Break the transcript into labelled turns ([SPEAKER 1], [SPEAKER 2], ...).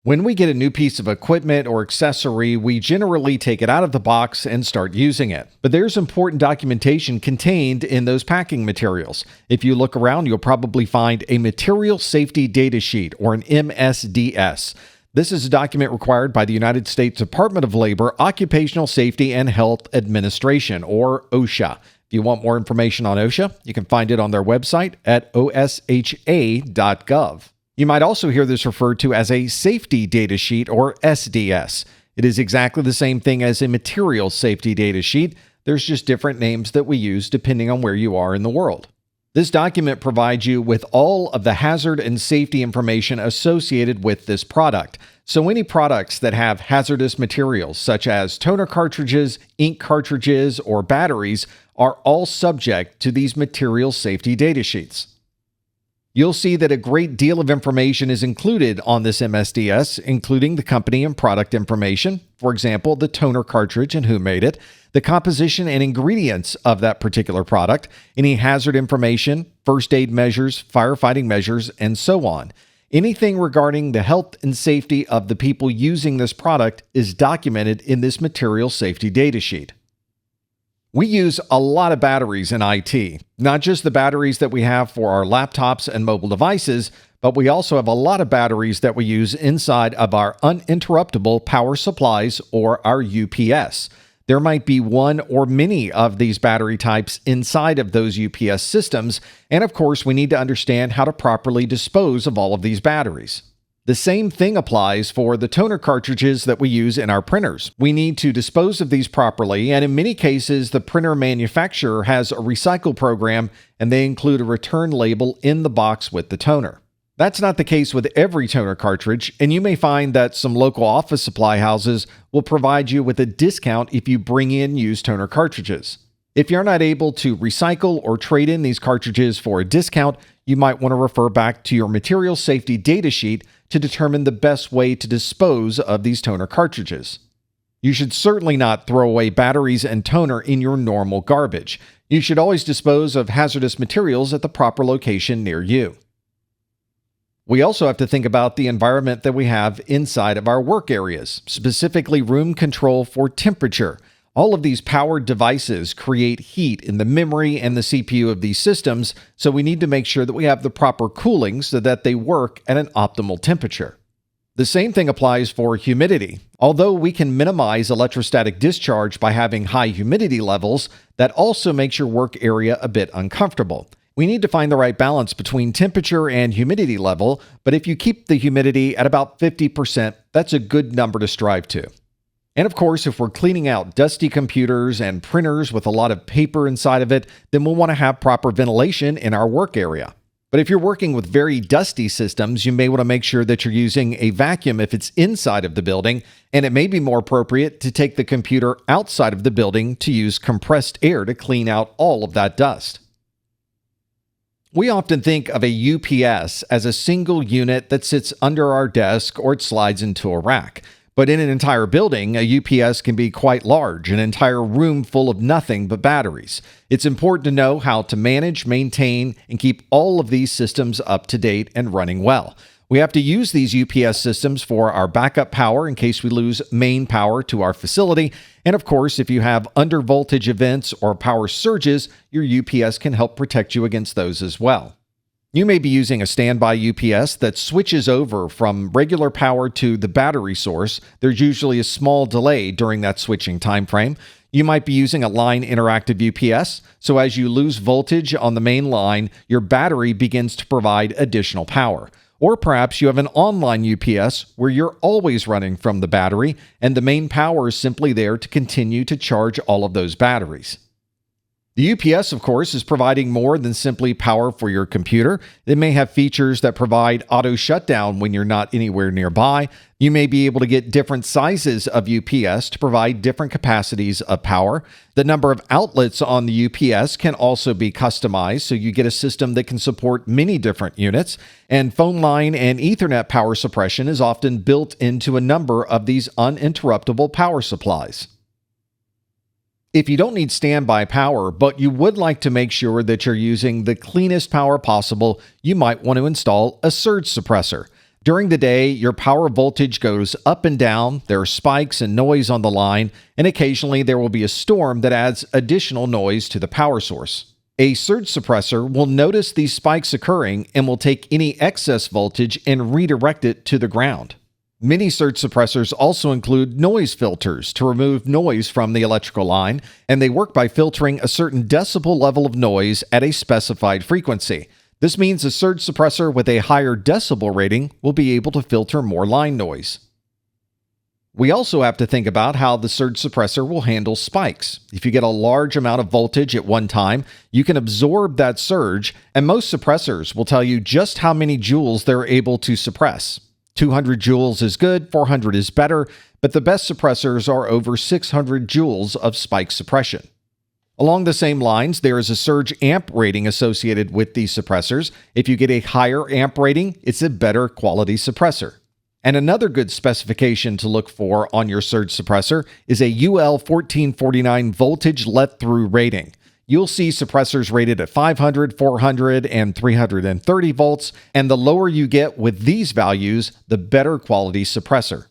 [SPEAKER 1] When we get a new piece of equipment or accessory, we generally take it out of the box and start using it. But there's important documentation contained in those packing materials. If you look around, you'll probably find a Material Safety Data Sheet, or an MSDS. This is a document required by the United States Department of Labor, Occupational Safety and Health Administration, or OSHA. If you want more information on OSHA, you can find it on their website at osha.gov. You might also hear this referred to as a Safety Data Sheet, or SDS. It is exactly the same thing as a Material Safety Data Sheet. There's just different names that we use depending on where you are in the world. This document provides you with all of the hazard and safety information associated with this product. So any products that have hazardous materials, such as toner cartridges, ink cartridges, or batteries, are all subject to these Material Safety Data Sheets. You'll see that a great deal of information is included on this MSDS, including the company and product information, for example, the toner cartridge and who made it, the composition and ingredients of that particular product, any hazard information, first aid measures, firefighting measures, and so on. Anything regarding the health and safety of the people using this product is documented in this Material Safety Data Sheet. We use a lot of batteries in IT, not just the batteries that we have for our laptops and mobile devices, but we also have a lot of batteries that we use inside of our uninterruptible power supplies, or our UPS. There might be one or many of these battery types inside of those UPS systems, and of course we need to understand how to properly dispose of all of these batteries. The same thing applies for the toner cartridges that we use in our printers. We need to dispose of these properly, and in many cases, the printer manufacturer has a recycle program, and they include a return label in the box with the toner. That's not the case with every toner cartridge, and you may find that some local office supply houses will provide you with a discount if you bring in used toner cartridges. If you're not able to recycle or trade in these cartridges for a discount, you might want to refer back to your Material Safety Data Sheet to determine the best way to dispose of these toner cartridges. You should certainly not throw away batteries and toner in your normal garbage. You should always dispose of hazardous materials at the proper location near you. We also have to think about the environment that we have inside of our work areas, specifically room control for temperature. All of these powered devices create heat in the memory and the CPU of these systems, so we need to make sure that we have the proper cooling so that they work at an optimal temperature. The same thing applies for humidity. Although we can minimize electrostatic discharge by having high humidity levels, that also makes your work area a bit uncomfortable. We need to find the right balance between temperature and humidity level, but if you keep the humidity at about 50%, that's a good number to strive to. And of course, if we're cleaning out dusty computers and printers with a lot of paper inside of it, then we'll want to have proper ventilation in our work area. But if you're working with very dusty systems, you may want to make sure that you're using a vacuum if it's inside of the building, and it may be more appropriate to take the computer outside of the building to use compressed air to clean out all of that dust. We often think of a UPS as a single unit that sits under our desk or it slides into a rack. But in an entire building, a UPS can be quite large, an entire room full of nothing but batteries. It's important to know how to manage, maintain, and keep all of these systems up to date and running well. We have to use these UPS systems for our backup power in case we lose main power to our facility. And of course, if you have undervoltage events or power surges, your UPS can help protect you against those as well. You may be using a standby UPS that switches over from regular power to the battery source. There's usually a small delay during that switching time frame. You might be using a line interactive UPS, so as you lose voltage on the main line, your battery begins to provide additional power. Or perhaps you have an online UPS where you're always running from the battery, and the main power is simply there to continue to charge all of those batteries. The UPS, of course, is providing more than simply power for your computer. It may have features that provide auto shutdown when you're not anywhere nearby. You may be able to get different sizes of UPS to provide different capacities of power. The number of outlets on the UPS can also be customized, so you get a system that can support many different units. And phone line and Ethernet power suppression is often built into a number of these uninterruptible power supplies. If you don't need standby power, but you would like to make sure that you're using the cleanest power possible, you might want to install a surge suppressor. During the day, your power voltage goes up and down, there are spikes and noise on the line, and occasionally there will be a storm that adds additional noise to the power source. A surge suppressor will notice these spikes occurring and will take any excess voltage and redirect it to the ground. Many surge suppressors also include noise filters to remove noise from the electrical line, and they work by filtering a certain decibel level of noise at a specified frequency. This means a surge suppressor with a higher decibel rating will be able to filter more line noise. We also have to think about how the surge suppressor will handle spikes. If you get a large amount of voltage at one time, you can absorb that surge, and most suppressors will tell you just how many joules they're able to suppress. 200 joules is good, 400 is better, but the best suppressors are over 600 joules of spike suppression. Along the same lines, there is a surge amp rating associated with these suppressors. If you get a higher amp rating, it's a better quality suppressor. And another good specification to look for on your surge suppressor is a UL 1449 voltage let-through rating. You'll see suppressors rated at 500, 400, and 330 volts, and the lower you get with these values, the better quality suppressor.